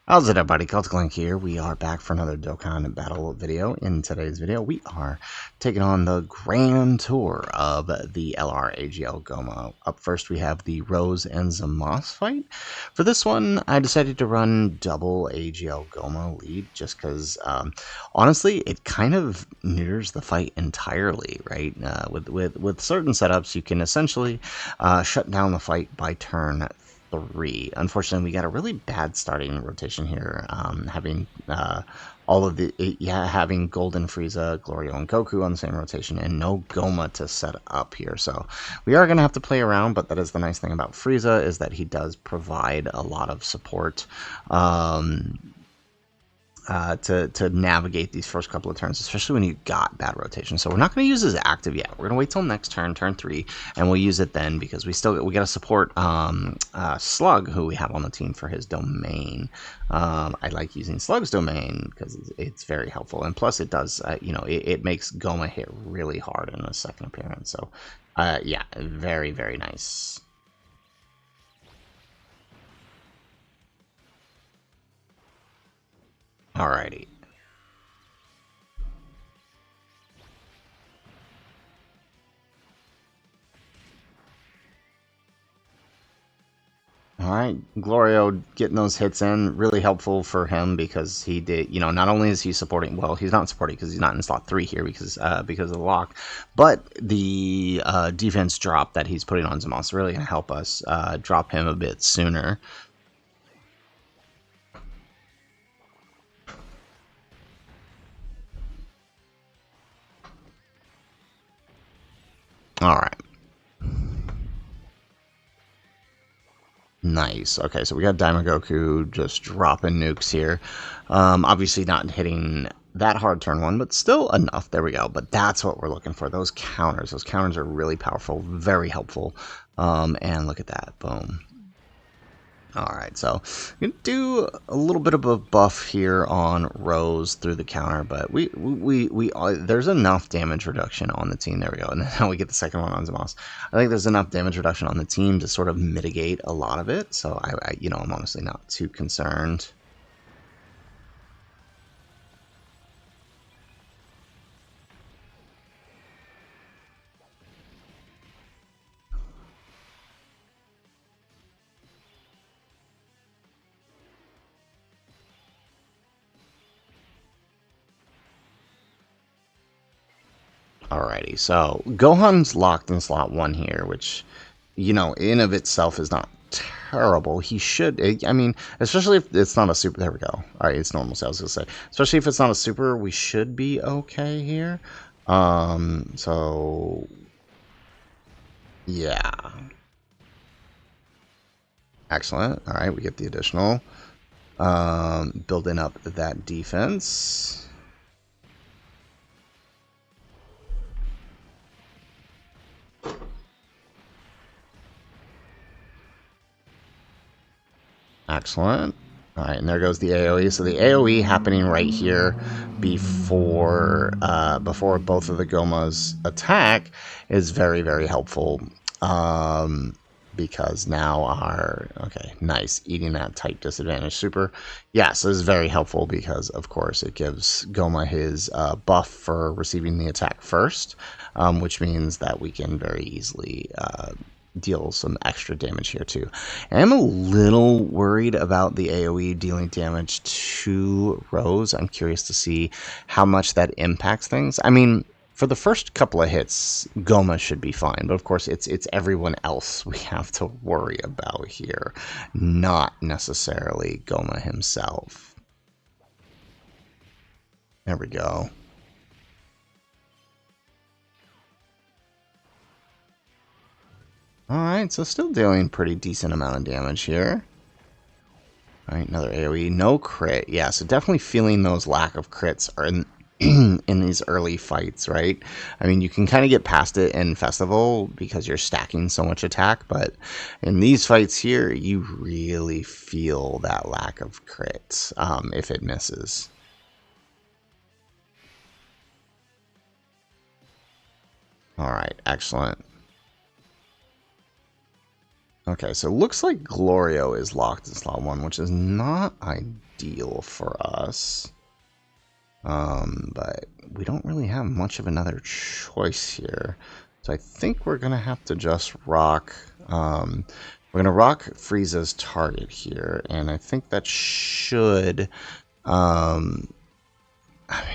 How's it, everybody? Celtic Link here. We are back for another Dokkan Battle video. In today's video, we are taking on the grand tour of the LR AGL Gomah. Up first, we have the Rose and Zamas fight. For this one, I decided to run double AGL Gomah lead just because, honestly, it kind of neuters the fight entirely, right? With certain setups, you can essentially shut down the fight by turn 3. Unfortunately, we got a really bad starting rotation here, having all of the having Golden Frieza, Glorio, and Goku on the same rotation, and no Gomah to set up here. So we are going to have to play around, but that is the nice thing about Frieza, is that he does provide a lot of support. To navigate these first couple of turns, especially when you got bad rotation. So we're not going to use his active yet. We're going to wait till next turn, turn 3, and we'll use it then, because we got to support Slug, who we have on the team, for his domain. I like using Slug's domain because it's very helpful, and plus it does, it makes Gomah hit really hard in the second appearance. So yeah, very, very nice. Alrighty. All right, Glorio getting those hits in, really helpful for him, because he did, not only is he supporting, well, he's not supporting because he's not in slot 3 here because of the lock, but the defense drop that he's putting on Zamas really going to help us drop him a bit sooner. All right. Nice. Okay, so we got Daima Goku just dropping nukes here. Obviously not hitting that hard turn 1, but still enough. There we go. But that's what we're looking for. Those counters. Those counters are really powerful, very helpful. And look at that. Boom. Alright, so I'm going to do a little bit of a buff here on Rose through the counter, but there's enough damage reduction on the team. There we go. And then now we get the second one on Zamas. I think there's enough damage reduction on the team to sort of mitigate a lot of it, so I'm honestly not too concerned. Alrighty, so Gohan's locked in slot 1 here, which, in of itself is not terrible. He should, I mean, especially if it's not a super, there we go. Alright, it's normal, so I was going to say. Especially if it's not a super, we should be okay here. So, yeah. Excellent. Alright, we get the additional. Building up that defense. Excellent. All right, and there goes the AoE. So the AoE happening right here before both of the Gomahs attack is very, very helpful. Because now okay, nice, eating that type disadvantage super. Yes, this is very helpful because, of course, it gives Gomah his buff for receiving the attack first, which means that we can very easily deal some extra damage here too. And I'm a little worried about the AoE dealing damage to Rose. I'm curious to see how much that impacts things. I mean, for the first couple of hits, Gomah should be fine, but of course it's everyone else we have to worry about here, not necessarily Gomah himself. There we go. Alright, so still dealing pretty decent amount of damage here. Alright, another AoE. No crit. Yeah, so definitely feeling those lack of crits are in these early fights, right? I mean, you can kind of get past it in Festival because you're stacking so much attack, but in these fights here, you really feel that lack of crits if it misses. Alright, excellent. Okay, so it looks like Glorio is locked in slot 1, which is not ideal for us. But we don't really have much of another choice here. So I think we're going to have to just rock... we're going to rock Frieza's target here, and I think that should... I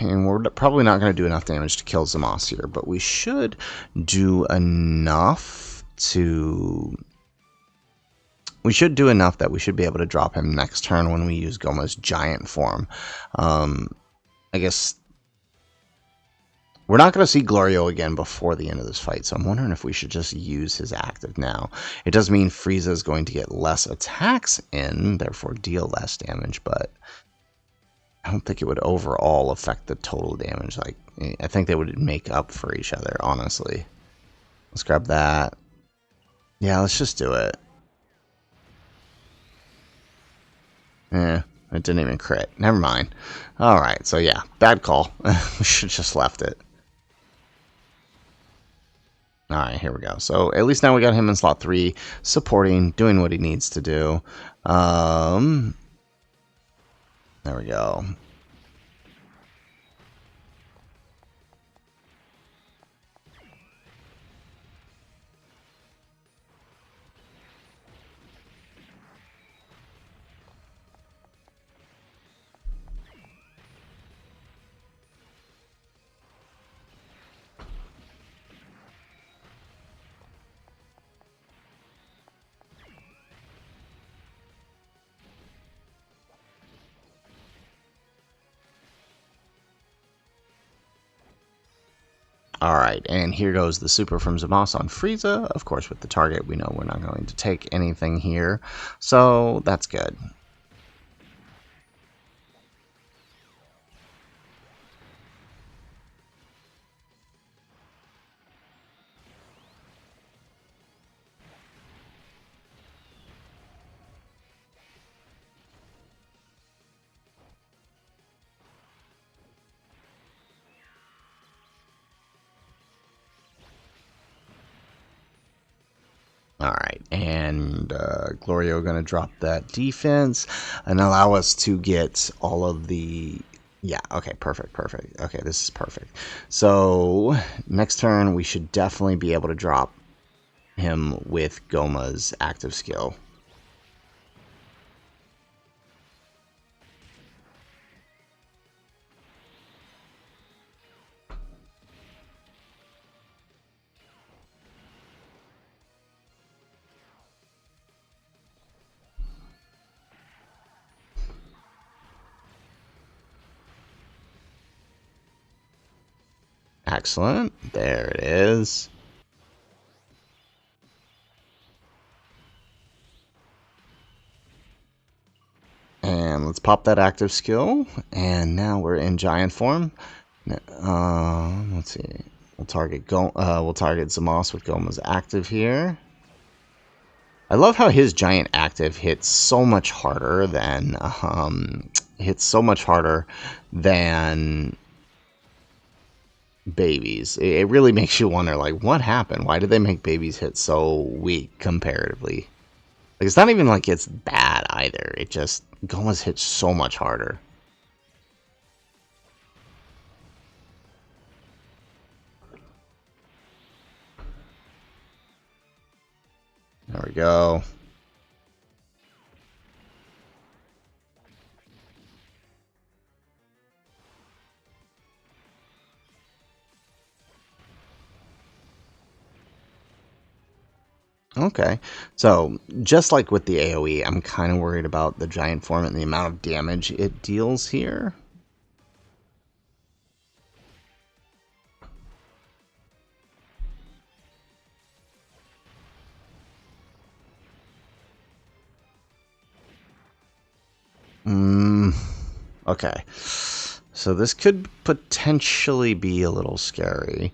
mean, we're probably not going to do enough damage to kill Zamos here, but we should do enough to... We should do enough that we should be able to drop him next turn when we use Gomah's giant form. I guess we're not going to see Glorio again before the end of this fight, so I'm wondering if we should just use his active now. It does mean Frieza is going to get less attacks in, therefore deal less damage, but I don't think it would overall affect the total damage. Like, I think they would make up for each other, honestly. Let's grab that. Yeah, let's just do it. Yeah, it didn't even crit. Never mind. Alright, so yeah, bad call. We should just left it. Alright, here we go. So at least now we got him in slot 3, supporting, doing what he needs to do. There we go. Alright, and here goes the super from Zamos on Frieza. Of course, with the target, we know we're not going to take anything here, so that's good. Alright, and Glorio going to drop that defense and allow us to get all of the... Yeah, okay, perfect. Okay, this is perfect. So, next turn, we should definitely be able to drop him with Gomah's active skill. Excellent. There it is. And let's pop that active skill. And now we're in giant form. Let's see. We'll target Zamos with Gomah's active here. I love how his giant active hits so much harder than babies. It really makes you wonder, like, what happened? Why did they make babies hit so weak comparatively? Like, it's not even like it's bad either. It just, Gomah's hits so much harder. There we go. Okay, so just like with the AoE, I'm kind of worried about the giant form and the amount of damage it deals here. Okay, so this could potentially be a little scary.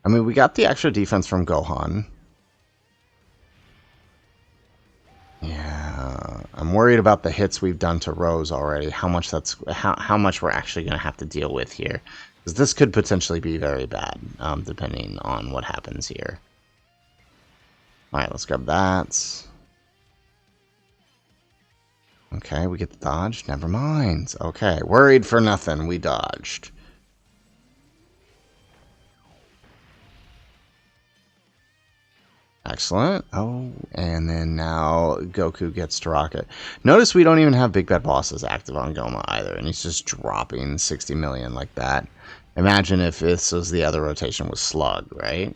I mean, we got the extra defense from Gohan. Yeah, I'm worried about the hits we've done to Rose already. How much we're actually going to have to deal with here. This could potentially be very bad, depending on what happens here. Alright, let's grab that. Okay, we get the dodge. Never mind. Okay, worried for nothing. We dodged. Excellent. Oh, and then now Goku gets to rocket. Notice we don't even have Big Bad Bosses active on Goma either, and he's just dropping 60 million like that. Imagine if this was the other rotation with Slug, right?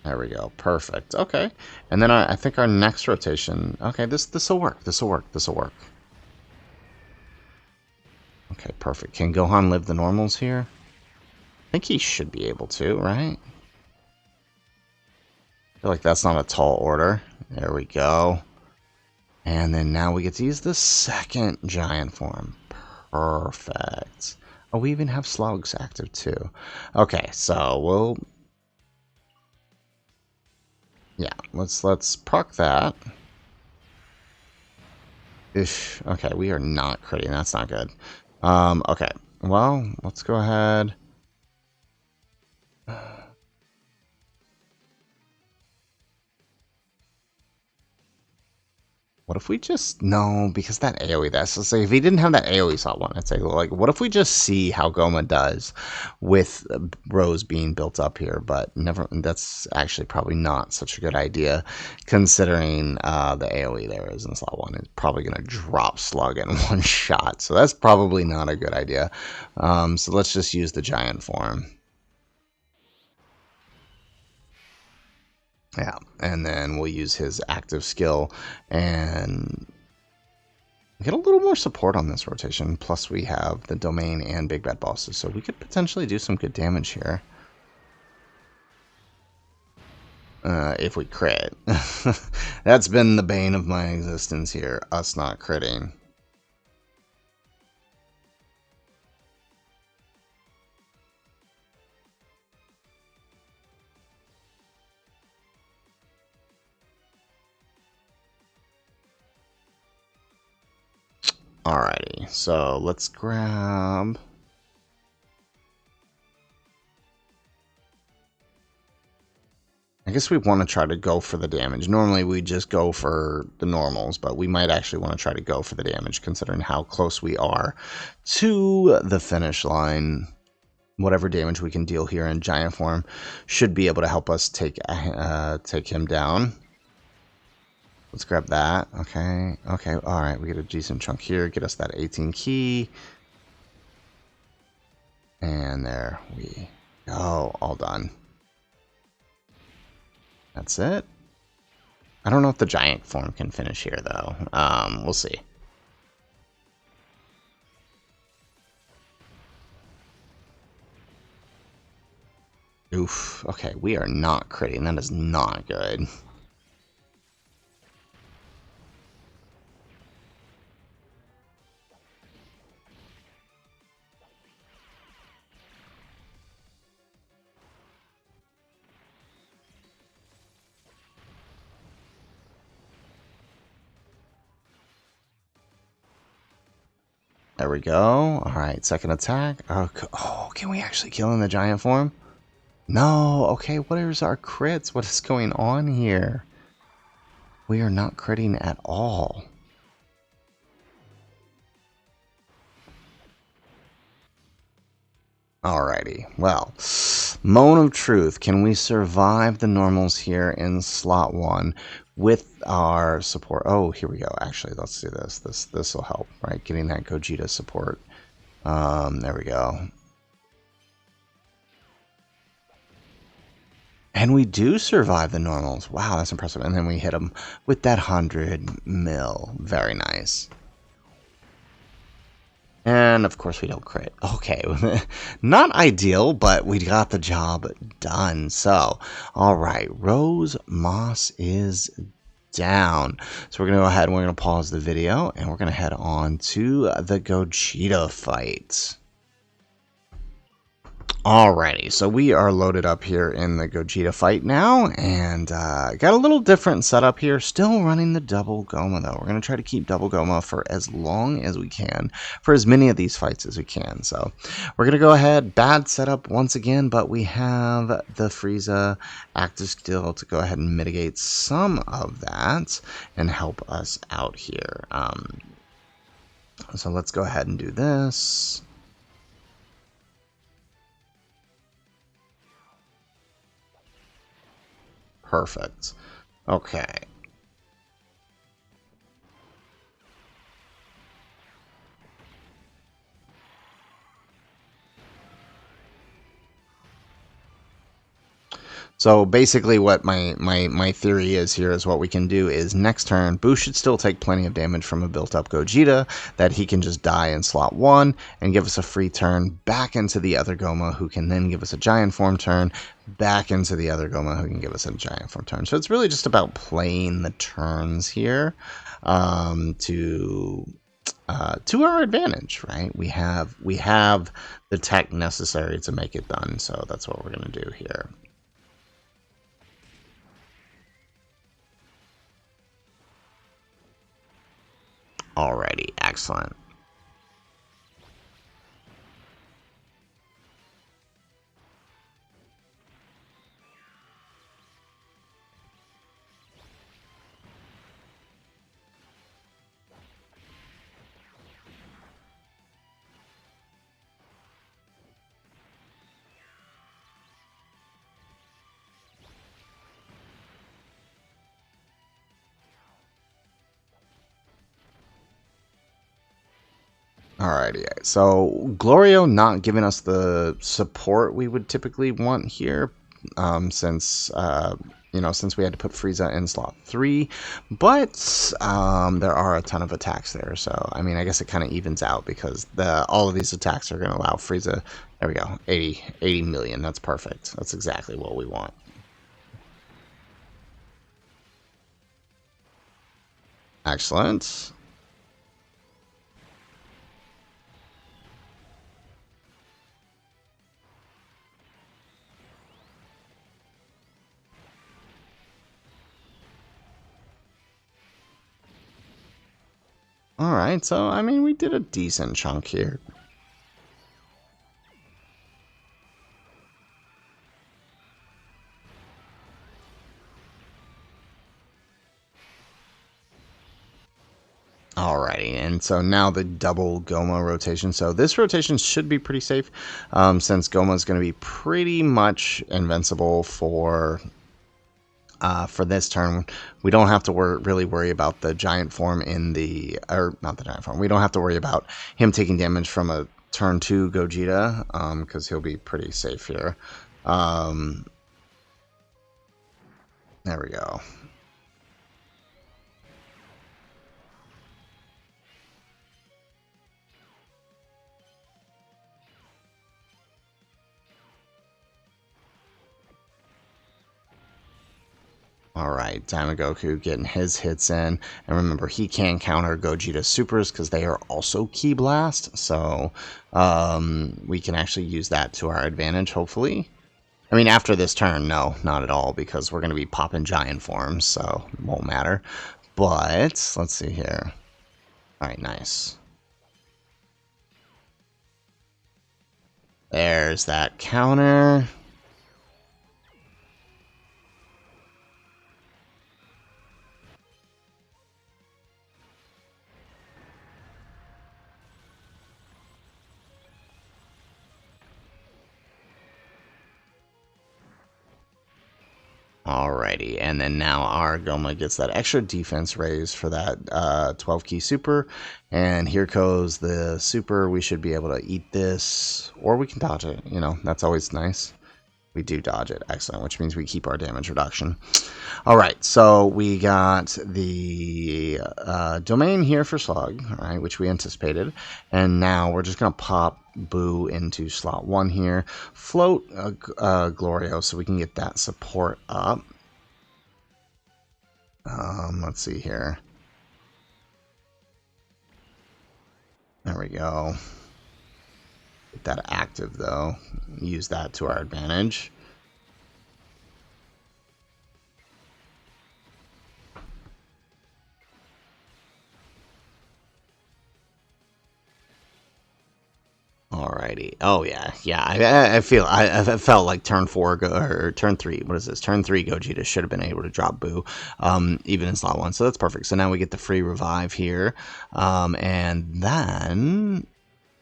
There we go. Perfect. Okay. And then I think our next rotation... Okay, this will work. This will work. This will work. Okay, perfect. Can Gohan live the normals here? I think he should be able to, right? I feel like that's not a tall order. There we go. And then now we get to use the second giant form. Perfect. Oh, we even have slugs active too. Okay, so we'll... Yeah, let's proc that. Ish. Okay, we are not critting. That's not good. Okay. Well, let's go ahead. What if we just... No, because that AoE, that's to say, if he didn't have that AoE slot one, I'd say, like, what if we just see how Goma does with Rose being built up here? But never, that's actually probably not such a good idea, considering the AoE there is in slot one. It's probably going to drop Slug in one shot, so that's probably not a good idea. So let's just use the giant form. Yeah, and then we'll use his active skill and get a little more support on this rotation. Plus we have the domain and Big Bad Bosses, so we could potentially do some good damage here. If we crit. That's been the bane of my existence here, us not critting. Alrighty, so let's grab... I guess we want to try to go for the damage. Normally we just go for the normals, but we might actually want to try to go for the damage considering how close we are to the finish line. Whatever damage we can deal here in giant form should be able to help us take him down. Let's grab that. Okay. Okay. All right. We get a decent chunk here. Get us that 18 key. And there we go. All done. That's it. I don't know if the giant form can finish here, though. We'll see. Oof. Okay, we are not critting. That is not good. There we go. All right, second attack. Oh, can we actually kill in the giant form? No. Okay, what is our crits? What is going on here? We are not critting at all. Alrighty. Well, Moan of Truth. Can we survive the normals here in slot 1 with our support? Oh, here we go. Actually, let's do this. This will help, right? Getting that Gogeta support. There we go. And we do survive the normals. Wow, that's impressive. And then we hit them with that 100 mil. Very nice. And of course we don't crit. Okay, not ideal, but we got the job done. So, all right, Rose Moss is down. So we're going to go ahead and we're going to pause the video and we're going to head on to the Gogeta fight. Alrighty, so we are loaded up here in the Gogeta fight now, and got a little different setup here. Still running the double Goma, though. We're going to try to keep double Goma for as long as we can, for as many of these fights as we can. So we're going to go ahead, bad setup once again, but we have the Frieza active skill to go ahead and mitigate some of that and help us out here. So let's go ahead and do this. Perfect. Okay. So basically what my theory is here is what we can do is next turn, Boo should still take plenty of damage from a built-up Gogeta, that he can just die in slot 1 and give us a free turn back into the other Goma, who can then give us a giant form turn, back into the other Goma, who can give us a giant form turn. So it's really just about playing the turns here to our advantage, right? We have the tech necessary to make it done, so that's what we're going to do here. Alrighty, excellent. Alrighty, so Glorio not giving us the support we would typically want here, since since we had to put Frieza in slot 3, but there are a ton of attacks there, so I mean I guess it kind of evens out because all of these attacks are going to allow Frieza. There we go, 80 million. That's perfect. That's exactly what we want. Excellent. Alright, so I mean we did a decent chunk here. Alrighty, and so now the double Goma rotation. So this rotation should be pretty safe, since Goma is going to be pretty much invincible for this turn. We don't have to really worry about the giant form or not the giant form. We don't have to worry about him taking damage from a turn 2 Gogeta, because he'll be pretty safe here. There we go. Alright, Goku getting his hits in. And remember, he can counter Gogeta supers because they are also Ki Blast. So we can actually use that to our advantage, hopefully. I mean, after this turn, no, not at all, because we're going to be popping giant forms, so it won't matter. But, let's see here. Alright, nice. There's that counter. Alrighty, and then now our Goma gets that extra defense raise for that 12 key super, and here goes the super. We should be able to eat this, or we can dodge it, that's always nice. We do dodge it, excellent, which means we keep our damage reduction. Alright, so we got the domain here for Slug, alright, which we anticipated, and now we're just going to pop Boo into slot 1 here, float Glorio so we can get that support up. Let's see here. There we go. Get that active, though. Use that to our advantage. Alrighty. Oh yeah, yeah. I felt like turn 4 or turn 3. What is this? Turn 3 Gogeta should have been able to drop Boo, even in slot 1. So that's perfect. So now we get the free revive here, and then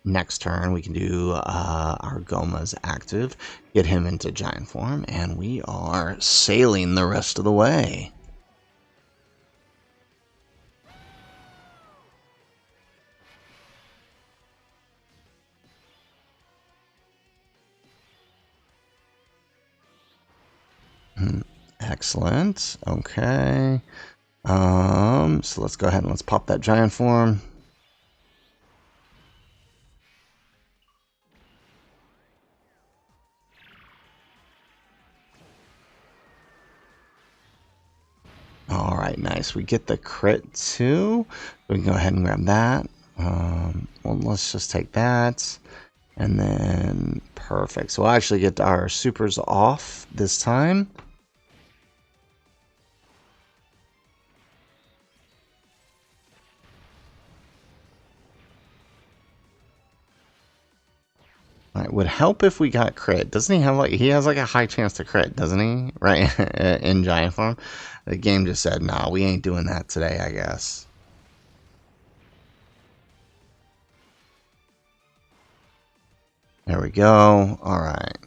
next turn we can do our Gomah's active, get him into giant form, and we are sailing the rest of the way. Excellent. Okay. So let's go ahead and let's pop that giant form. All right, nice. We get the crit too. We can go ahead and grab that. Well, let's just take that. And then, perfect. So we'll actually get our supers off this time. It would help if we got crit. Doesn't he have like, he has like a high chance to crit, doesn't he? Right, in giant form. The game just said, nah, we ain't doing that today, I guess. There we go. All right.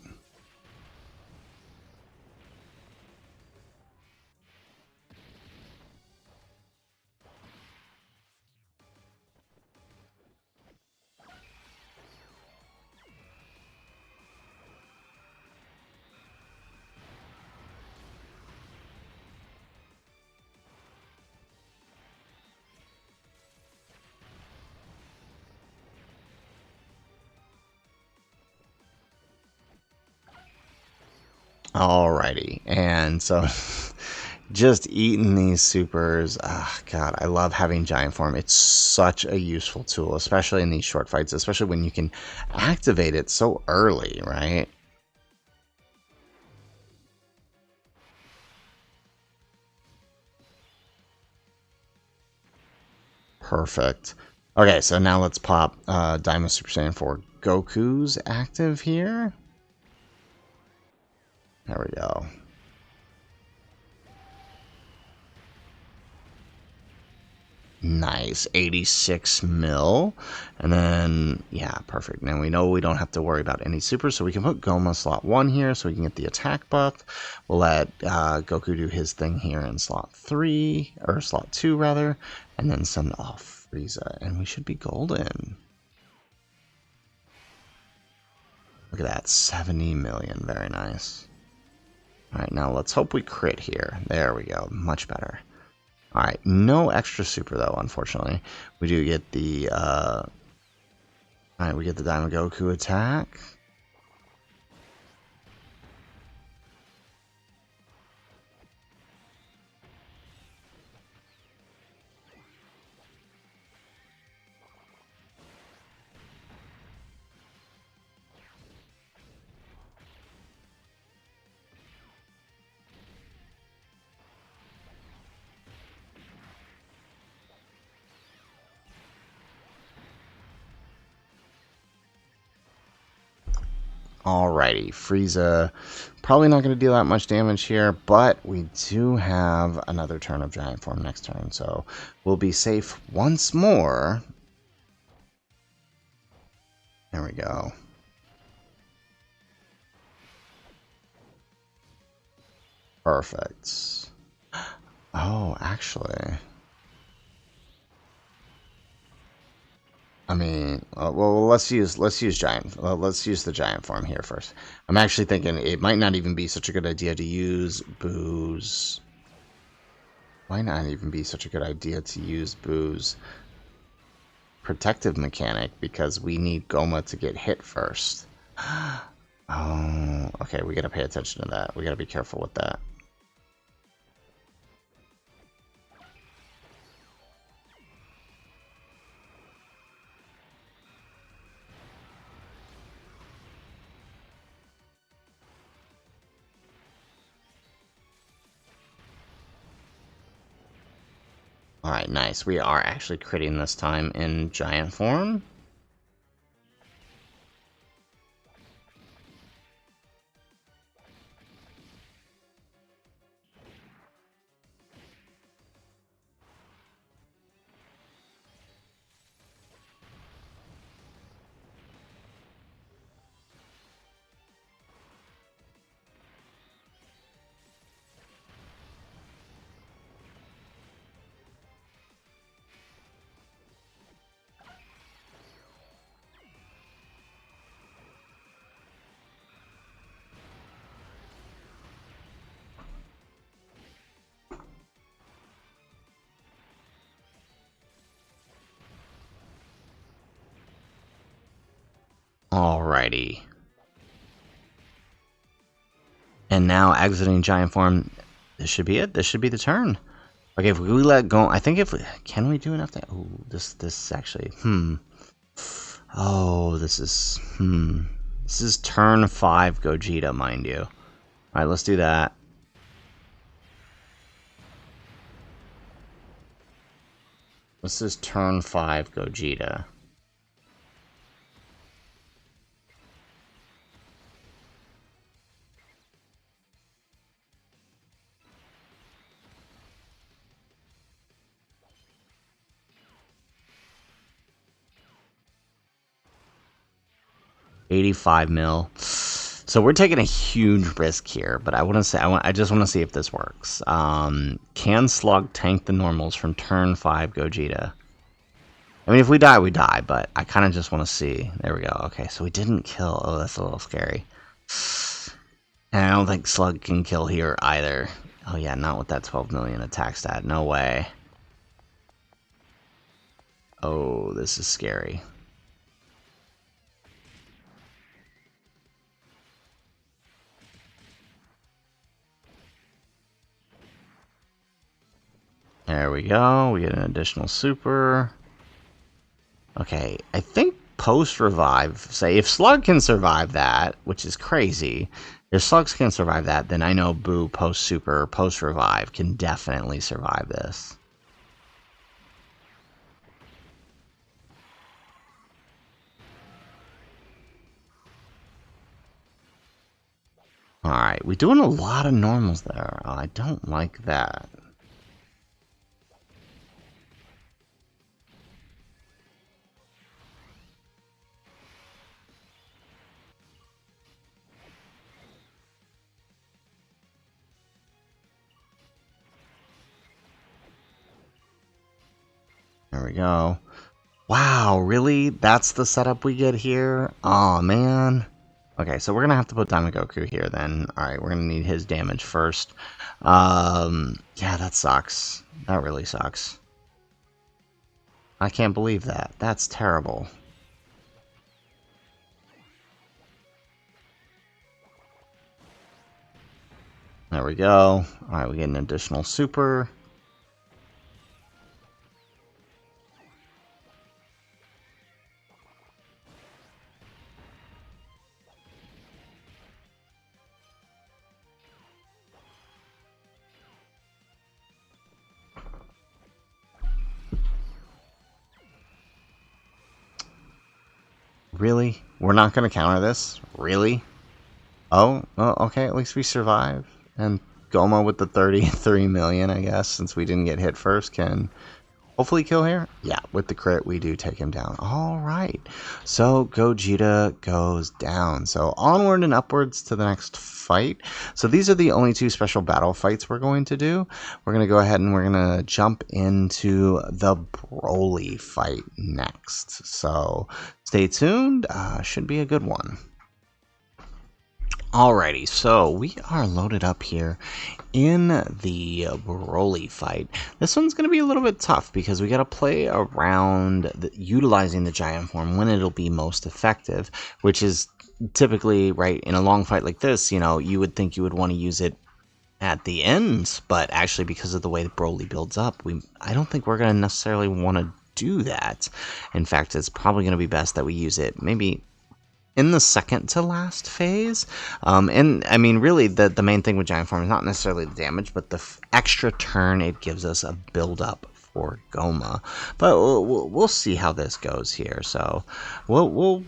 Alrighty, and so just eating these supers. God, I love having giant form. It's such a useful tool, especially in these short fights, especially when you can activate it so early, right? Perfect. Okay, so now let's pop Diamond Super Saiyan for Goku's active here. There we go. Nice, 86 mil. And then, yeah, perfect. Now we know we don't have to worry about any super, so we can put Gomah slot 1 here so we can get the attack buff. We'll let Goku do his thing here in slot 3, or slot 2 rather, and then send off Frieza, and we should be golden. Look at that, 70 million, very nice. Alright, now let's hope we crit here. There we go, much better. Alright, no extra super though, unfortunately. We do get the, alright, we get the Diamond Goku attack. Alrighty, Frieza probably not going to deal that much damage here, but we do have another turn of Giant Form next turn, so we'll be safe once more. There we go. Perfect. Oh, actually, I mean, well, let's use giant. Let's use the giant form here first. I'm actually thinking it might not even be such a good idea to use Boo's. Might not even be such a good idea to use Boo's protective mechanic because we need Gomah to get hit first. Oh, okay. We gotta pay attention to that. We gotta be careful with that. Alright, nice. We are actually critting this time in giant form. Alrighty. And now exiting giant form. This should be it. This should be the turn. Okay, if we let go, I think if we, can we do enough that, oh, this actually, oh, this is turn 5 Gogeta, mind you. Alright, let's do that. This is turn 5 Gogeta. $85 mil. So we're taking a huge risk here, but I want to say I just want to see if this works. Can Slug tank the normals from turn 5 Gogeta? I mean, if we die, we die, but I kind of just want to see. There we go. Okay, so we didn't kill. Oh, that's a little scary. And I don't think Slug can kill here either. Oh yeah, not with that 12 million attack stat. No way. Oh, this is scary. There we go. We get an additional super. Okay, I think post-revive, say, if Slug can survive that, which is crazy, if Slugs can survive that, then I know Boo post-super, post-revive can definitely survive this. Alright, we're doing a lot of normals there. Oh, I don't like that. There we go. Wow, really? That's the setup we get here? Aw, man. Okay, so we're gonna have to put Diamond Goku here then. Alright, we're gonna need his damage first. Yeah, that sucks. That really sucks. I can't believe that. That's terrible. There we go. Alright, we get an additional super. Really? We're not going to counter this? Really? Oh, okay, at least we survive. And Goma with the 33 million, I guess, since we didn't get hit first, can hopefully kill here. Yeah, with the crit, we do take him down. All right. So Gogeta goes down. So onward and upwards to the next fight. So these are the only two special battle fights we're going to do. We're going to go ahead and we're going to jump into the Broly fight next. So stay tuned. Should be a good one. Alrighty, so we are loaded up here in the Broly fight. This one's going to be a little bit tough because we got to play around utilizing the giant form when it'll be most effective, which is typically, right, in a long fight like this, you know, you would think you would want to use it at the end, but actually because of the way that Broly builds up, I don't think we're going to necessarily want to do that. In fact, it's probably going to be best that we use it maybe in the second to last phase. And I mean, really, the main thing with giant form is not necessarily the damage, but the extra turn it gives us a build up for Gomah, but we'll see how this goes here. So we'll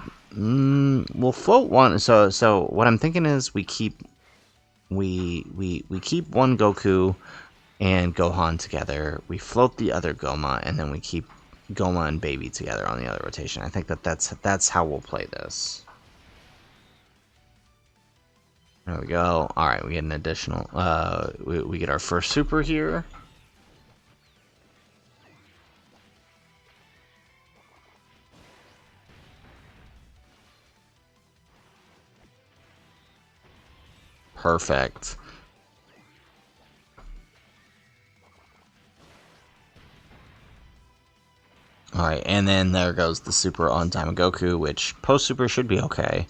float one. So what I'm thinking is we keep we keep one Goku and Gohan together. We float the other Gomah, and then we keep Gomah and Baby together on the other rotation. I think that's how we'll play this. There we go. All right, we get an additional. We get our first super here. Perfect. Alright, and then there goes the super on Goku, which post-super should be okay.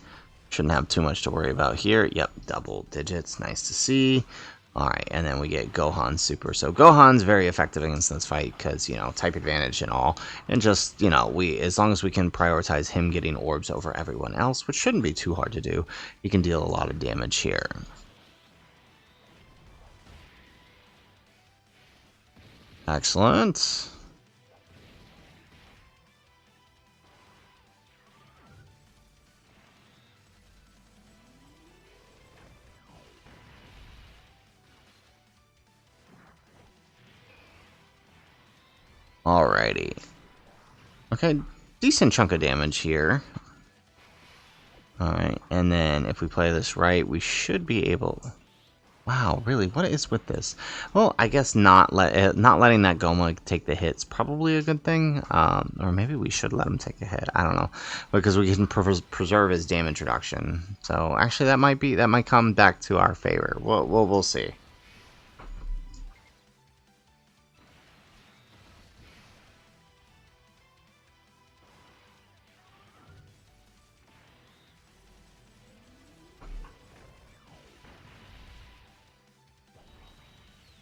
Shouldn't have too much to worry about here. Yep, double digits, nice to see. Alright, and then we get Gohan super. So Gohan's very effective against this fight because, you know, type advantage and all. And just, you know, as long as we can prioritize him getting orbs over everyone else, which shouldn't be too hard to do, he can deal a lot of damage here. Excellent. Alrighty. Okay, decent chunk of damage here. Alright, and then if we play this right, we should be able... Wow, really? What is with this? Well, I guess not letting that Gomah take the hit's probably a good thing. Or maybe we should let him take a hit. I don't know, because we can preserve his damage reduction. So actually, that might come back to our favor. We'll see.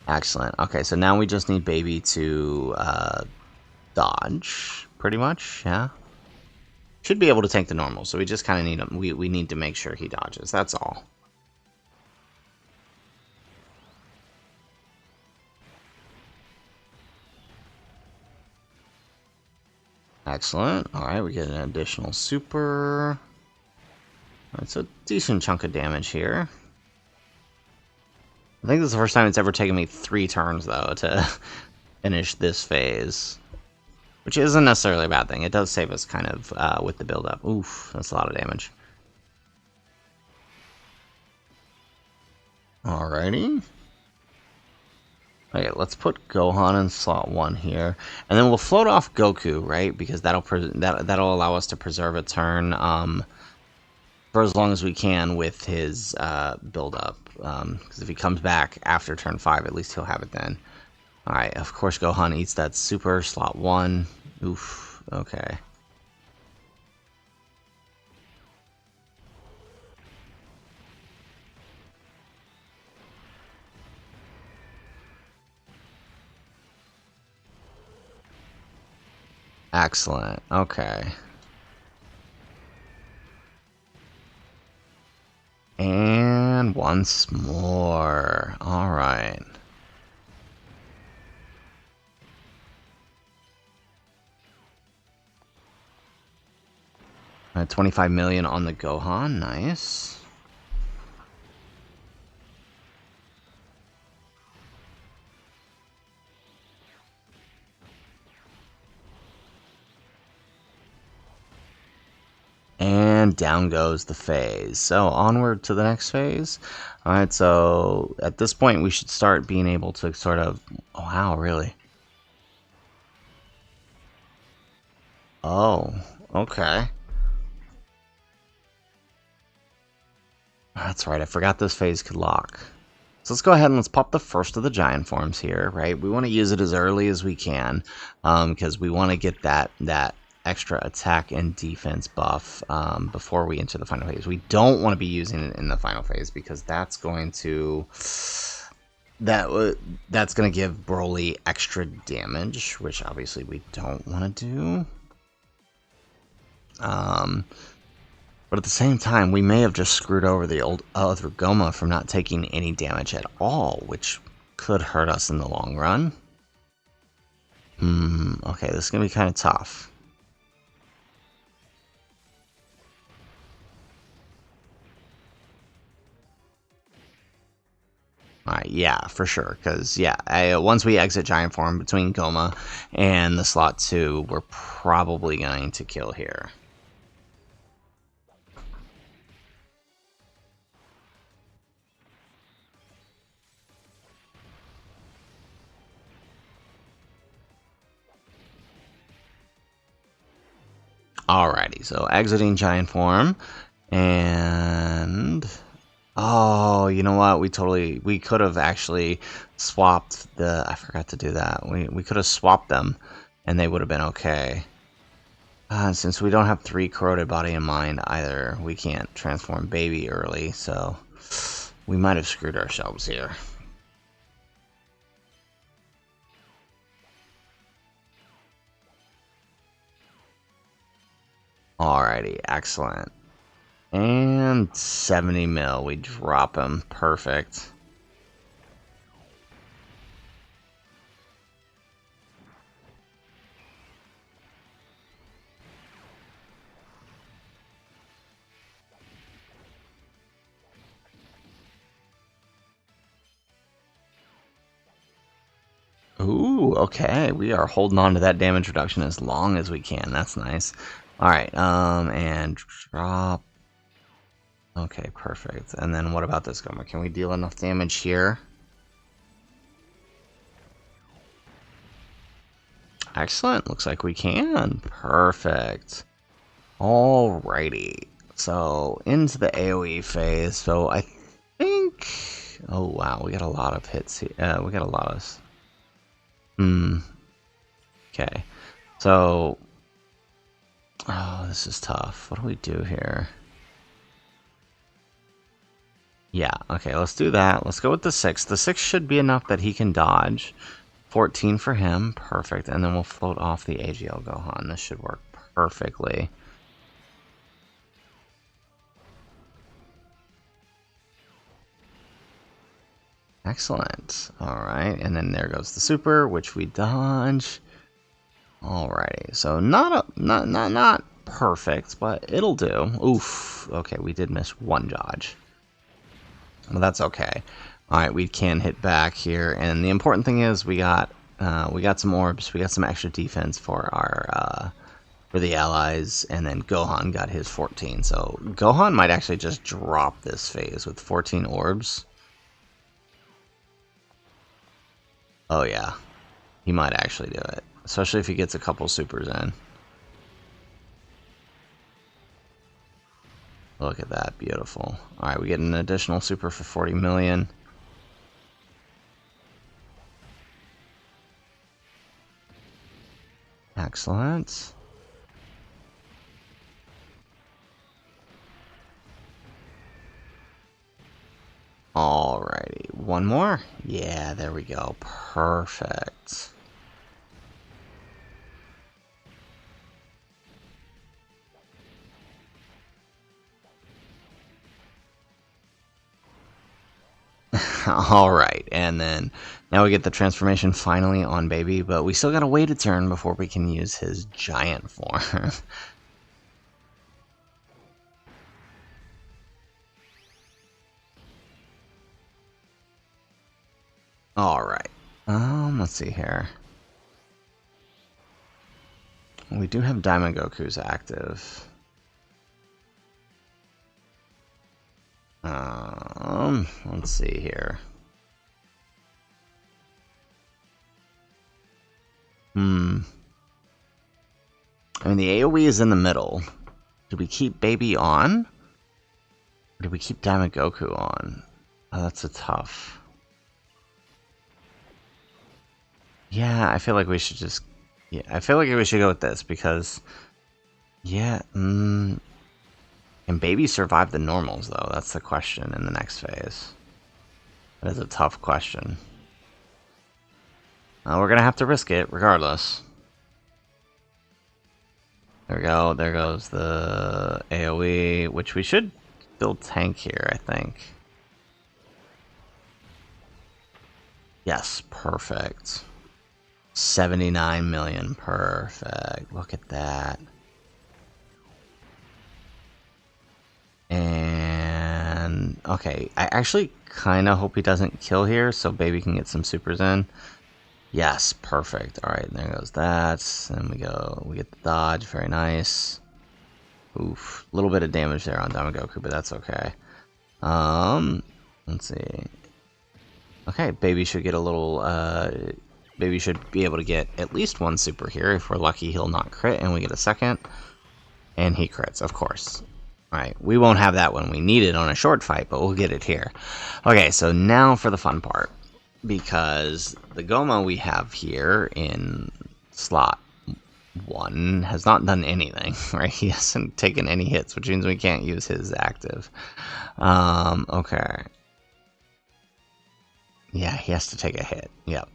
Excellent. Okay, so now we just need Baby to dodge, pretty much. Yeah. Should be able to tank the normal, so we just kind of need him. We need to make sure he dodges. That's all. Excellent. All right, we get an additional super. It's a decent chunk of damage here. I think this is the first time it's ever taken me 3 turns, though, to finish this phase. Which isn't necessarily a bad thing. It does save us kind of with the build-up. Oof, that's a lot of damage. Alrighty. Okay, let's put Gohan in slot 1 here. And then we'll float off Goku, right? Because that'll allow us to preserve a turn for as long as we can with his build-up. Because if he comes back after turn 5, at least he'll have it then. Alright, of course Gohan eats that super, slot 1. Oof, okay. Excellent, okay. And once more. Alright. 25 million on the Gohan, nice. And down goes the phase. So onward to the next phase. Alright, so at this point we should start being able to sort of... Oh, wow, really? Oh, okay. That's right, I forgot this phase could lock. So let's go ahead and let's pop the first of the giant forms here, right? We want to use it as early as we can, because we want to get that extra attack and defense buff before we enter the final phase. We don't want to be using it in the final phase because that's going to give Broly extra damage, which obviously we don't want to do. But at the same time, we may have just screwed over the other Gomah from not taking any damage at all, which could hurt us in the long run. Okay, this is gonna be kind of tough. Alright, yeah, for sure. Because, yeah, once we exit Giant Form between Gomah and the slot 2, we're probably going to kill here. Alrighty, so exiting Giant Form. And... Oh, you know what? We could have actually swapped the... I forgot to do that. We could have swapped them, and they would have been okay. Since we don't have 3 corroded body in mind either, we can't transform baby early, so we might have screwed ourselves here. Alrighty, excellent. And 70 mil, we drop him. Perfect. Ooh, okay. We are holding on to that damage reduction as long as we can. That's nice. Alright, and drop. Okay, perfect. And then what about this Gomah? Can we deal enough damage here? Excellent. Looks like we can. Perfect. Alrighty. So, into the AoE phase. So, I think... Oh, wow. We got a lot of hits here. We got a lot of... Okay. So... Oh, this is tough. What do we do here? Yeah, okay, let's do that. Let's go with the 6. The 6 should be enough that he can dodge. 14 for him. Perfect. And then we'll float off the AGL Gohan. This should work perfectly. Excellent. Alright, and then there goes the super, which we dodge. Alrighty, so not perfect, but it'll do. Oof. Okay, we did miss 1 dodge. Well, that's okay. Alright, we can hit back here, and the important thing is we got some orbs, we got some extra defense for our for the allies, and then Gohan got his 14. So Gohan might actually just drop this phase with 14 orbs. Oh yeah, he might actually do it, especially if he gets a couple supers in. Look at that, beautiful. Alright, we get an additional super for 40 million. Excellent. Alrighty, one more? Yeah, there we go. Perfect. Alright, and then now we get the transformation finally on Baby, but we still gotta wait a turn before we can use his giant form. Alright, let's see here. We do have Diamond Goku's active. Let's see here. I mean, the AoE is in the middle. Do we keep Baby on? Or do we keep Diamond Goku on? Oh, that's a tough. Yeah, I feel like we should just... Yeah, I feel like we should go with this, because... Yeah, Can Baby survive the normals, though? That's the question in the next phase. That is a tough question. We're gonna have to risk it, regardless. There we go, there goes the AoE, which we should build tank here, I think. Yes, perfect. 79 million. Perfect. Look at that. And okay, I actually kind of hope he doesn't kill here so baby can get some supers in. Yes, perfect. All right, there goes that. And we get the dodge. Very nice. Oof, a little bit of damage there on Damagoku, but that's okay. Let's see. Okay, baby should get a little, baby should be able to get at least one super here. If we're lucky, he'll not crit, and we get a second. And he crits, of course. Alright, we won't have that when we need it on a short fight, but we'll get it here. Okay, so now for the fun part. Because the Gomah we have here in slot 1 has not done anything, right? He hasn't taken any hits, which means we can't use his active. Okay. Yeah, he has to take a hit. Yep.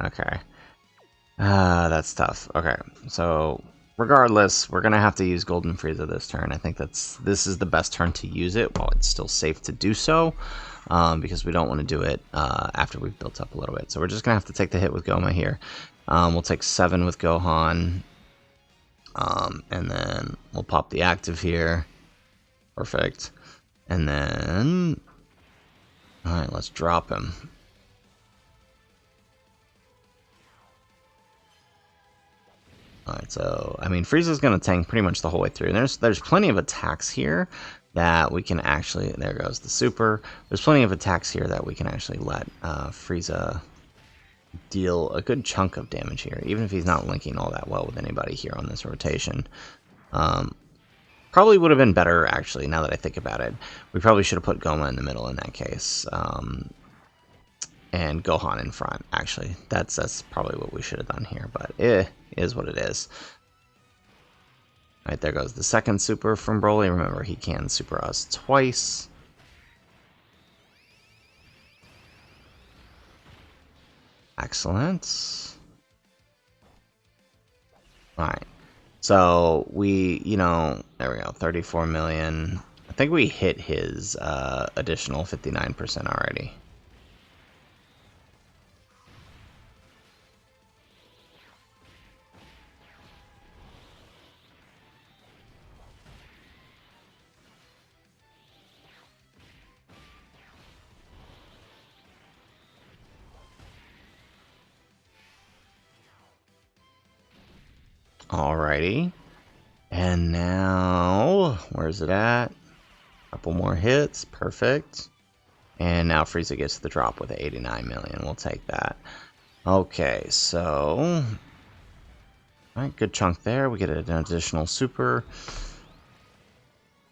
Okay. That's tough. Okay, so regardless, we're gonna have to use Golden Frieza this turn. I think this is the best turn to use it while it's still safe to do so, because we don't want to do it after we've built up a little bit. So we're just gonna have to take the hit with Gomah here. We'll take 7 with Gohan, and then we'll pop the active here. Perfect. And then, all right, let's drop him. Alright, so, I mean, Frieza's going to tank pretty much the whole way through. And there's plenty of attacks here that we can actually... There goes the super. There's plenty of attacks here that we can actually let Frieza deal a good chunk of damage here, even if he's not linking all that well with anybody here on this rotation. Probably would have been better, actually, now that I think about it. We probably should have put Gomah in the middle in that case. And Gohan in front, actually. That's probably what we should have done here, but is what it is. Alright, there goes the second super from Broly. Remember, he can super us twice. Excellent. Alright, so we, there we go, 34 million. I think we hit his additional 59% already. Alrighty. And now, where's it at? Couple more hits. Perfect. And now Frieza gets the drop with 89 million. We'll take that. Okay, so... Alright, good chunk there. We get an additional super.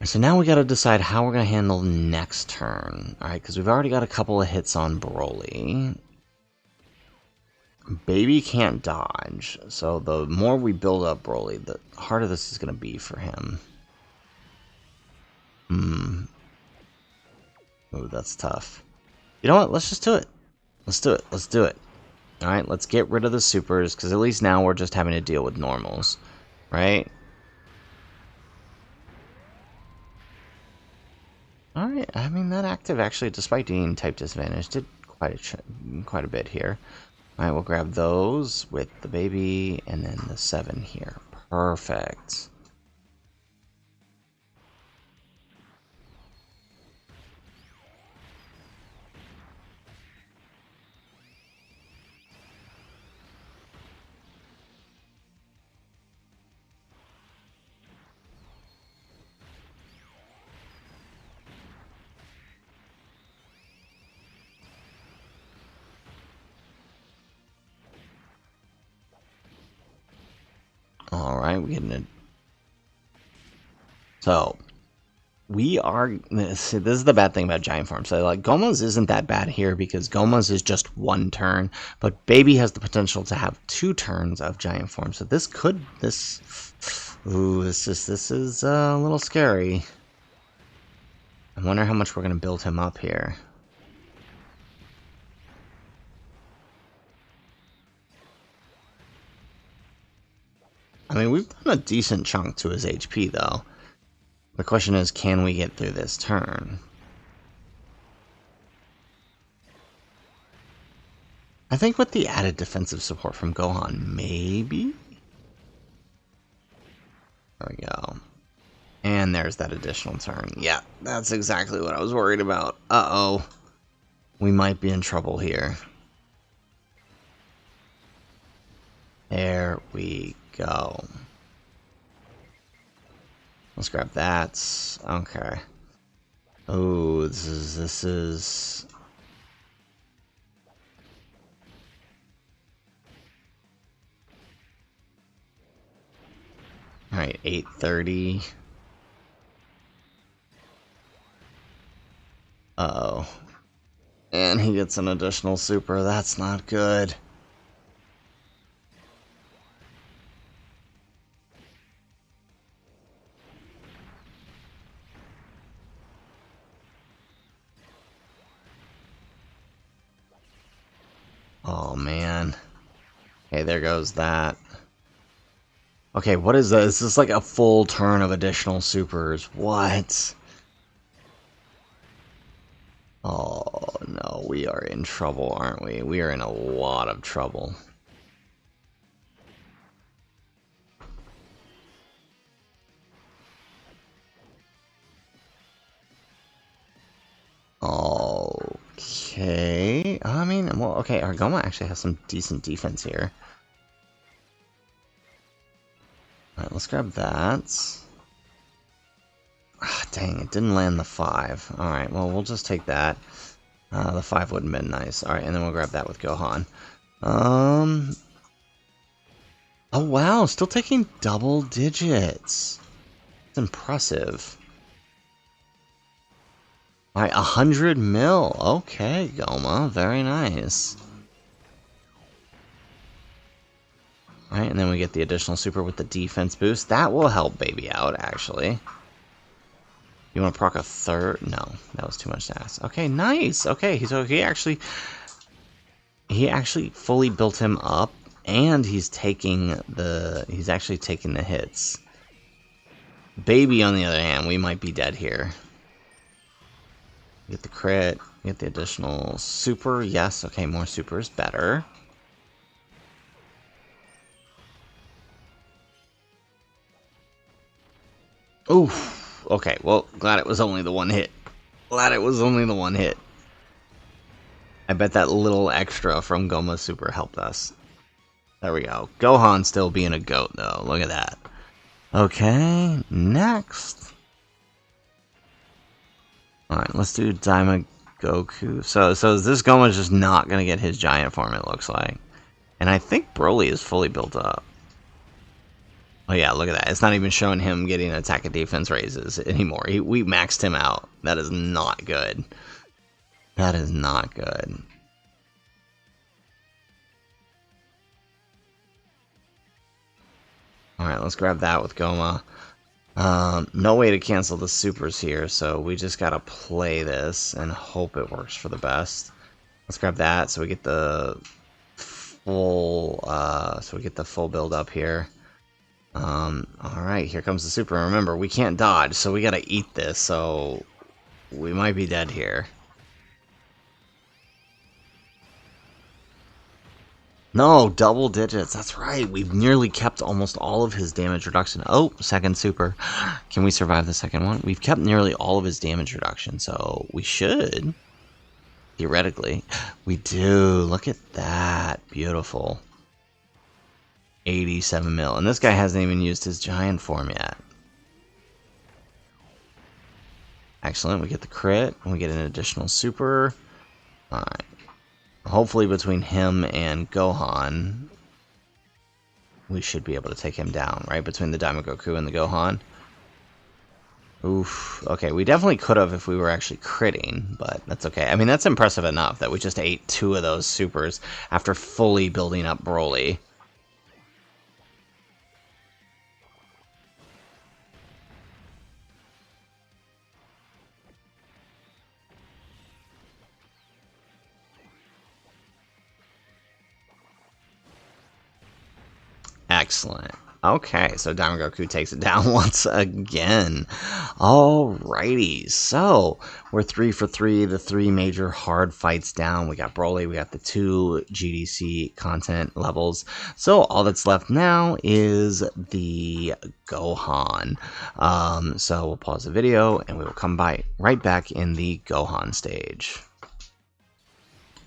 So now we gotta decide how we're gonna handle next turn. Alright, because we've already got a couple of hits on Broly. Baby can't dodge, so the more we build up Broly, the harder this is going to be for him. Ooh, that's tough. You know what? Let's just do it. Let's do it. Let's do it. Alright, let's get rid of the supers, because at least now we're just having to deal with normals. Right? Alright, I mean, that active actually, despite being type disadvantage, did quite a bit here. Alright, we'll grab those with the baby and then the 7 here. Perfect. Alright, we're getting it. So, we are... This is the bad thing about Giant Form. So, like, Gomah's isn't that bad here because Gomah's is just 1 turn, but Baby has the potential to have 2 turns of Giant Form. So this could... Ooh, this is a little scary. I wonder how much we're going to build him up here. I mean, we've done a decent chunk to his HP, though. The question is, can we get through this turn? I think with the added defensive support from Gohan, maybe? There we go. And there's that additional turn. Yeah, that's exactly what I was worried about. Uh-oh. We might be in trouble here. There we go. Let's grab that. Okay. Oh, this is... Alright, 8:30. Uh-oh. And he gets an additional super. That's not good. Oh, man. Okay, there goes that. Okay, what is this? This is like a full turn of additional supers. What? Oh, no. We are in trouble, aren't we? We are in a lot of trouble. Okay. I mean, well, okay, our Goma actually has some decent defense here. Alright, let's grab that. Ah, dang, it didn't land the 5. Alright, well, we'll just take that. The 5 wouldn't have been nice. Alright, and then we'll grab that with Gohan. Oh, wow, still taking double digits. It's impressive. Alright, 100 mil. Okay, Goma, very nice. Alright, and then we get the additional super with the defense boost. That will help Baby out, actually. You want to proc a third? No, that was too much to ask. Okay, nice. Okay, so he actually fully built him up, and he's actually taking the hits. Baby, on the other hand, we might be dead here. Get the crit, get the additional super. Yes, okay, more super is better. Oof. Okay, well, glad it was only the one hit. Glad it was only the one hit. I bet that little extra from Goma Super helped us. There we go. Gohan still being a goat, though. Look at that. Okay, next. Alright, let's do Daima Goku. So this Goma's just not going to get his giant form, it looks like. And I think Broly is fully built up. Oh yeah, look at that. It's not even showing him getting attack and defense raises anymore. We maxed him out. That is not good. That is not good. Alright, let's grab that with Goma. No way to cancel the supers here, so we just gotta play this and hope it works for the best. Let's grab that so we get the full build up here. Alright, here comes the super. Remember, we can't dodge, so we gotta eat this, so we might be dead here. No, double digits. That's right. We've nearly kept almost all of his damage reduction. Oh, second super. Can we survive the second one? We've kept nearly all of his damage reduction, so we should. Theoretically. We do. Look at that. Beautiful. 87 mil. And this guy hasn't even used his giant form yet. Excellent. We get the crit. And we get an additional super. Alright. Hopefully between him and Gohan, we should be able to take him down, right? Between the Daima Goku and the Gohan. Oof. Okay, we definitely could have if we were actually critting, but that's okay. I mean, that's impressive enough that we just ate 2 of those supers after fully building up Broly. Excellent. Okay, so Diamond Goku takes it down once again. Alrighty, so we're 3 for 3, the 3 major hard fights down. We got Broly, we got the 2 GDC content levels. So all that's left now is the Gohan. So we'll pause the video and we will come right back in the Gohan stage.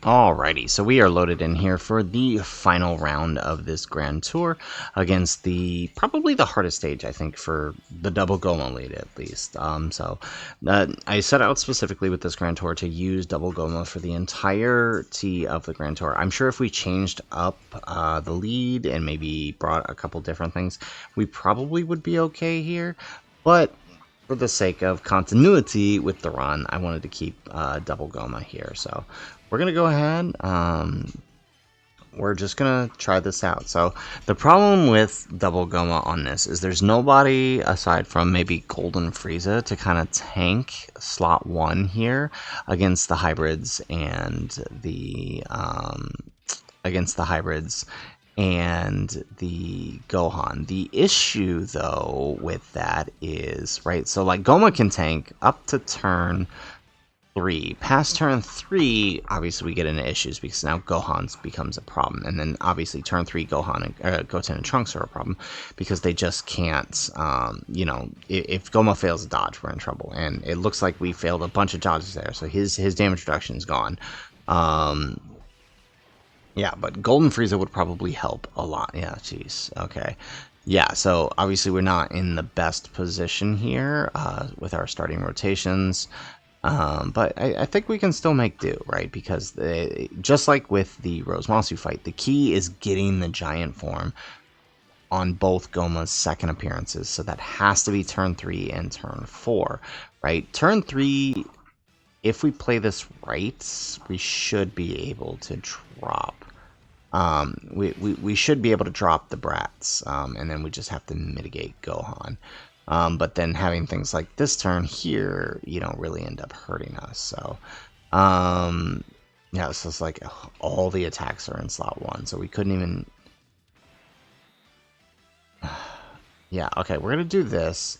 Alrighty, so we are loaded in here for the final round of this Grand Tour against probably the hardest stage, I think, for the double Gomah lead at least. I set out specifically with this Grand Tour to use double Gomah for the entirety of the Grand Tour. I'm sure if we changed up the lead and maybe brought a couple different things, we probably would be okay here, but for the sake of continuity with the run, I wanted to keep double Gomah here, so we're going to go ahead. We're just going to try this out. So the problem with double Gomah on this is there's nobody aside from maybe Golden Frieza to kind of tank slot 1 here against the hybrids and the Gohan. The issue though with that is, right, so like Gomah can tank up to turn 3. Past turn 3, obviously we get into issues because now Gohan's becomes a problem, and then obviously turn 3 Gohan and Goten and Trunks are a problem because they just can't. You know, if Gomah fails a dodge, we're in trouble, and it looks like we failed a bunch of dodges there, so his damage reduction is gone. Yeah, but Golden Frieza would probably help a lot. Yeah, jeez. Okay. Yeah, so obviously we're not in the best position here with our starting rotations. But I think we can still make do, right? Because just like with the Rose Masu fight, the key is getting the giant form on both Gomah's second appearances. So that has to be turn 3 and turn 4, right? Turn 3, if we play this right, we should be able to drop. We should be able to drop the brats, and then we just have to mitigate Gohan. But then having things like this turn here, you know, really end up hurting us. So, yeah, so it's like all the attacks are in slot 1, so we couldn't even. Yeah, okay, we're gonna do this.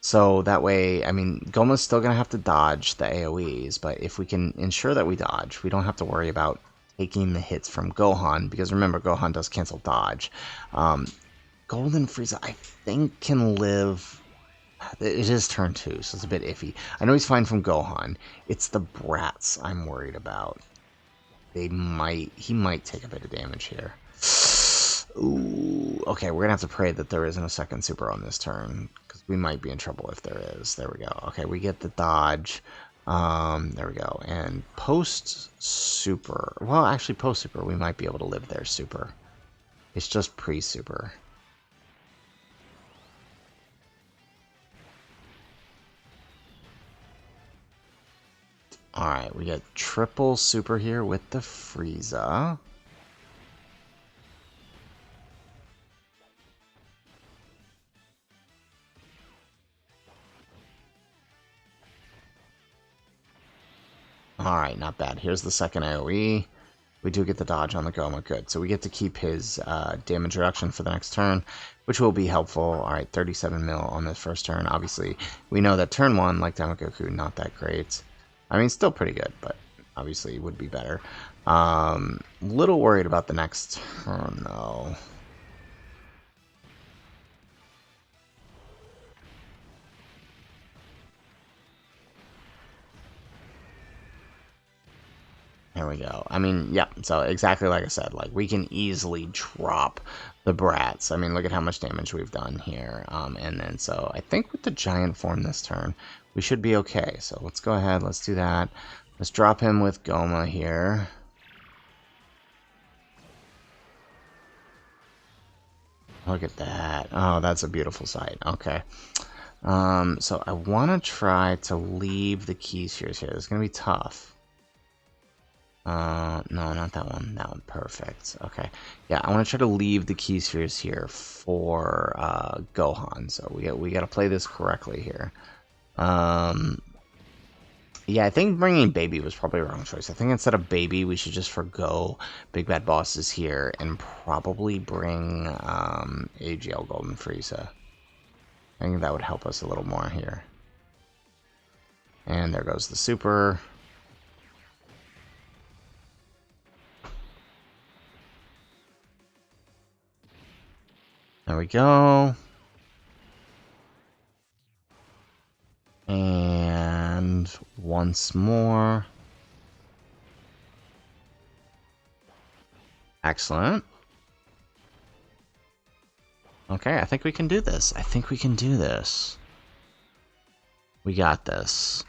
So that way, I mean, Gomah's still gonna have to dodge the AoEs, but if we can ensure that we dodge, we don't have to worry about taking the hits from Gohan, because remember, Gohan does cancel dodge. Golden Frieza, I think, can live. It is turn 2, so it's a bit iffy. I know he's fine from Gohan. It's the brats I'm worried about. He might take a bit of damage here. Ooh, okay, we're gonna have to pray that there isn't a second super on this turn, because we might be in trouble if there is. There we go. Okay, we get the dodge. There we go. And post super. Well, actually, post super, we might be able to live there. Super. It's just pre super. Alright, we get triple super here with the Frieza. Alright, not bad. Here's the second AoE. We do get the dodge on the Gomah. Good. So we get to keep his damage reduction for the next turn, which will be helpful. Alright, 37 mil on this first turn. Obviously, we know that turn 1, like Diamond Goku, not that great. I mean, still pretty good, but obviously would be better. Little worried about the next turn, though. There we go. I mean, yeah, so exactly like I said, like, we can easily drop the brats. I mean, look at how much damage we've done here. And then, so I think with the giant form this turn, we should be okay. So let's go ahead, let's do that. Let's drop him with Gomah here. Look at that. Oh, that's a beautiful sight. Okay. So I want to try to leave the key spheres here. It's going to be tough. No, not that one. That one, perfect. Okay. Yeah, I want to try to leave the key spheres here for Gohan. So we got to play this correctly here. Yeah, I think bringing Baby was probably a wrong choice. I think instead of Baby, we should just forgo Big Bad Bosses here and probably bring AGL Golden Frieza. I think that would help us a little more here. And there goes the super. There we go. And once more. Excellent. Okay, I think we can do this. I think we can do this. We got this.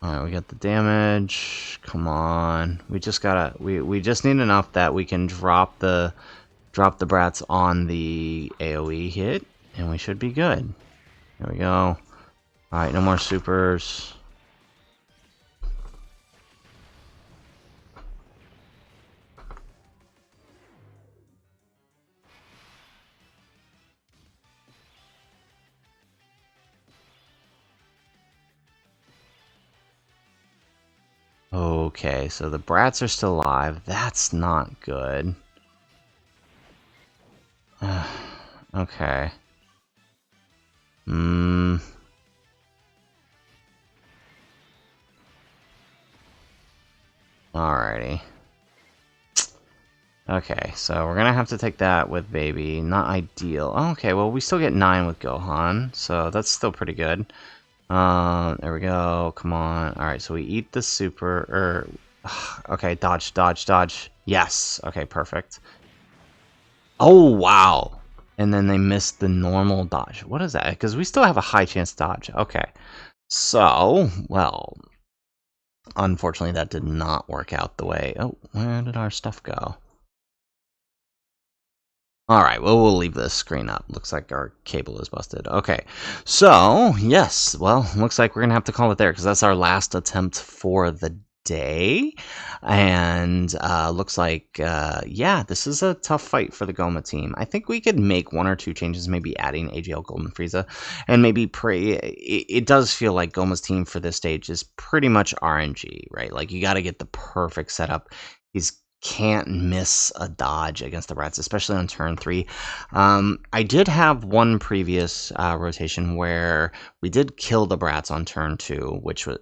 Alright, we got the damage. Come on. We just gotta we just need enough that we can drop the brats on the AoE hit, and we should be good. There we go. Alright, no more supers. Okay, so the brats are still alive. That's not good. Okay. Alrighty. Okay, so we're gonna have to take that with Baby. Not ideal. Oh, okay, well, we still get 9 with Gohan, so that's still pretty good. There we go. Come on. Alright, so we eat the super, okay, dodge, dodge, dodge. Yes. Okay, perfect. Oh, wow. And then they missed the normal dodge. What is that? Because we still have a high chance to dodge. Okay. So, well, unfortunately, that did not work out the way. Oh, where did our stuff go? Alright, well, we'll leave this screen up. Looks like our cable is busted. Okay, so, yes, well, looks like we're going to have to call it there, because that's our last attempt for the day. And looks like, yeah, this is a tough fight for the Goma team. I think we could make 1 or 2 changes, maybe adding AGL Golden Frieza, and maybe pray. It does feel like Goma's team for this stage is pretty much RNG, right? Like, you got to get the perfect setup. He's can't miss a dodge against the Rats, especially on turn 3. I did have one previous rotation where we did kill the Brats on turn 2, which was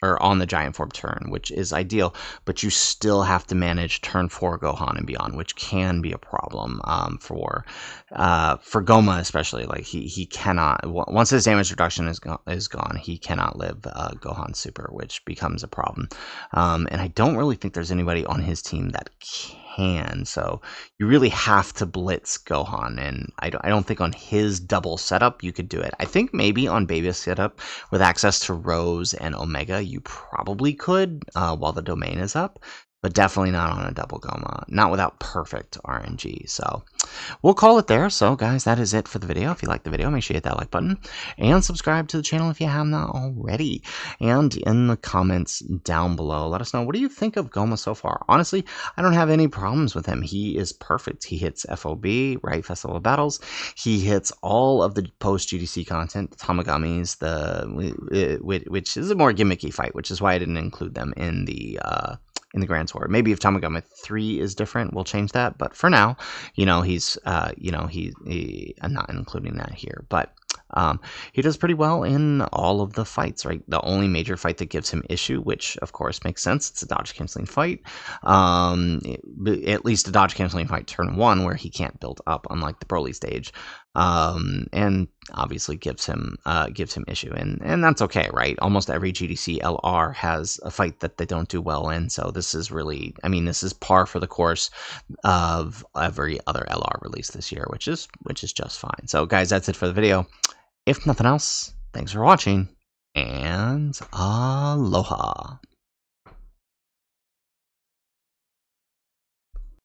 or on the Giant Form turn, which is ideal, but you still have to manage turn 4 Gohan and beyond, which can be a problem for Goma, especially. Like he cannot, once his damage reduction is gone, he cannot live Gohan Super, which becomes a problem. And I don't really think there's anybody on his team that can, so you really have to blitz Gohan, and I don't think on his double setup you could do it. I think maybe on Baby's setup with access to Rose and Omega you probably could while the domain is up, but definitely not on a double Goma, not without perfect RNG. So we'll call it there. So guys, that is it for the video. If you liked the video, make sure you hit that like button and subscribe to the channel if you have not already. And in the comments down below, let us know, what do you think of Goma so far? Honestly, I don't have any problems with him. He is perfect. He hits FOB, right? Festival of Battles. He hits all of the post-GDC content, Tamagamis, which is a more gimmicky fight, which is why I didn't include them in the Grand Tour. Maybe if Tamagami 3 is different, we'll change that. But for now, you know, I'm not including that here. But he does pretty well in all of the fights, right? The only major fight that gives him issue, which of course makes sense, it's a dodge canceling fight. At least a dodge canceling fight turn 1 where he can't build up, unlike the Broly stage. And obviously gives him issue, and that's okay, right? Almost every GDC LR has a fight that they don't do well in, so this is really, I mean, this is par for the course of every other LR release this year, which is just fine. So guys, that's it for the video. If nothing else, thanks for watching, and aloha.